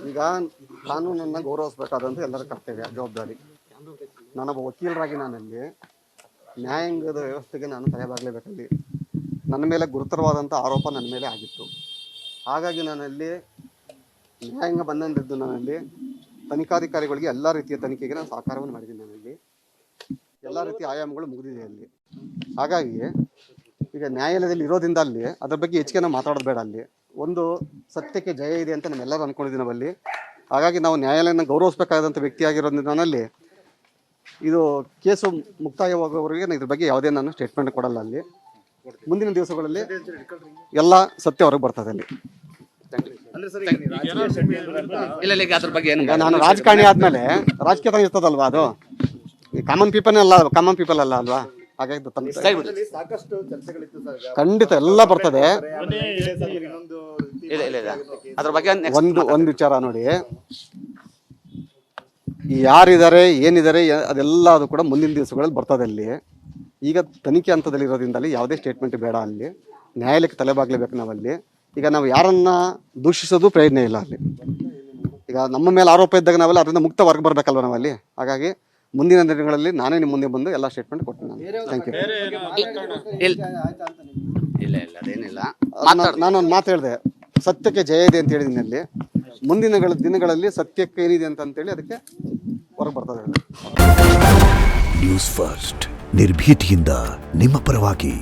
ಈಗ ಕಾನೂನನ್ನು ಗೌರವಿಸಬೇಕಾದಂಥ ಎಲ್ಲರ ಕರ್ತವ್ಯ, ಜವಾಬ್ದಾರಿ. ನಾನೊಬ್ಬ ವಕೀಲರಾಗಿ ನಾನಲ್ಲಿ ನ್ಯಾಯಾಂಗದ ವ್ಯವಸ್ಥೆಗೆ ನಾನು ತಲೆಬಾಗಲೇಬೇಕಲ್ಲಿ. ನನ್ನ ಮೇಲೆ ಗುರುತರವಾದಂಥ ಆರೋಪ ನನ್ನ ಮೇಲೆ ಆಗಿತ್ತು. ಹಾಗಾಗಿ ನಾನಲ್ಲಿ ನ್ಯಾಯಾಂಗ ಬಂದಂಥದ್ದು ನನ್ನಲ್ಲಿ ತನಿಖಾಧಿಕಾರಿಗಳಿಗೆ ಎಲ್ಲ ರೀತಿಯ ತನಿಖೆಗೆ ನಾನು ಸಹಕಾರವನ್ನು ಮಾಡಿದ್ದೀನಿ. ನನ್ನಲ್ಲಿ ಎಲ್ಲ ರೀತಿಯ ಆಯಾಮಗಳು ಮುಗಿದಿದೆ ಅಲ್ಲಿ. ಹಾಗಾಗಿ ಈಗ ನ್ಯಾಯಾಲಯದಲ್ಲಿ ಇರೋದ್ರಿಂದ ಅಲ್ಲಿ ಅದ್ರ ಬಗ್ಗೆ ಹೆಚ್ಚಿಗೆ ನಾವು ಮಾತಾಡೋದು ಬೇಡ. ಅಲ್ಲಿ ಒಂದು ಸತ್ಯಕ್ಕೆ ಜಯ ಇದೆ ಅಂತ ನಮ್ಮೆಲ್ಲರೂ ಅಂದ್ಕೊಂಡಿದ್ದೀವಿ ನಾವಲ್ಲಿ. ಹಾಗಾಗಿ ನಾವು ನ್ಯಾಯಾಲಯನ ಗೌರವಿಸಬೇಕಾದಂಥ ವ್ಯಕ್ತಿಯಾಗಿರೋದ್ರಿಂದ ನಾನಲ್ಲಿ ಇದು ಕೇಸು ಮುಕ್ತಾಯವಾಗುವವರೆಗೆ ಇದ್ರ ಬಗ್ಗೆ ಯಾವುದೇ ನಾನು ಸ್ಟೇಟ್ಮೆಂಟ್ ಕೊಡಲ್ಲ. ಅಲ್ಲಿ ಮುಂದಿನ ದಿವಸಗಳಲ್ಲಿ ಎಲ್ಲ ಸತ್ಯ ಹೊರಗೆ ಬರ್ತದೆ. ಅಲ್ಲಿ ನಾನು ರಾಜಕಾರಣಿ ಆದ್ಮೇಲೆ ರಾಜಕೀಯ ಇರ್ತದಲ್ವಾ, ಅದು ಕಾಮನ್ ಪೀಪಲ್ ಅಲ್ಲ ಅಲ್ವಾ. ಹಾಗಾಗಿ ಖಂಡಿತ ಎಲ್ಲ ಬರ್ತದೆ. ಒಂದು ವಿಚಾರ ನೋಡಿ, ಯಾರಿದ್ದಾರೆ ಏನಿದ್ದಾರೆ ಅದೆಲ್ಲ ಅದು ಕೂಡ ಮುಂದಿನ ದಿವಸಗಳಲ್ಲಿ ಬರ್ತದೆ. ಅಲ್ಲಿ ಈಗ ತನಿಖೆ ಹಂತದಲ್ಲಿ ಇರೋದ್ರಿಂದ ಅಲ್ಲಿ ಯಾವುದೇ ಸ್ಟೇಟ್ಮೆಂಟ್ ಬೇಡ. ಅಲ್ಲಿ ನ್ಯಾಯಾಲಯಕ್ಕೆ ತಲೆಬಾಗ್ಲೇಬೇಕು ನಾವಲ್ಲಿ. ಈಗ ನಾವು ಯಾರನ್ನ ದೂಷಿಸೋದು ಪ್ರಯೋಜನ ಇಲ್ಲ. ಅಲ್ಲಿ ಈಗ ನಮ್ಮ ಮೇಲೆ ಆರೋಪ ಇದ್ದಾಗ ನಾವೆಲ್ಲ ಅದರಿಂದ ಮುಕ್ತ ಹೊರಗೆ ಬರಬೇಕಲ್ವ ನಾವಲ್ಲಿ. ಹಾಗಾಗಿ ಮುಂದಿನ ದಿನಗಳಲ್ಲಿ ನಾನೇ ನಿಮ್ಮ ಮುಂದೆ ಬಂದು ಎಲ್ಲ ಸ್ಟೇಟ್ಮೆಂಟ್ ಕೊಡ್ತೀನಿ ನಾನು. Thank you. ಅದೇನಿಲ್ಲ, ನಾನೊಂದು ಮಾತು ಹೇಳಿದೆ, ಸತ್ಯಕ್ಕೆ ಜಯ ಇದೆ ಅಂತ ಹೇಳಿದ್ದೀನಿ. ಅಲ್ಲಿ ಮುಂದಿನ ದಿನಗಳಲ್ಲಿ ಸತ್ಯಕ್ಕೆ ಏನಿದೆ ಅಂತೇಳಿ ಅದಕ್ಕೆ ಹೊರಗೆ ಬರ್ತದೆ. ನ್ಯೂಸ್ ಫಸ್ಟ್, ನಿರ್ಭೀತಿಯಿಂದ ನಿಮ್ಮ ಪರವಾಗಿ.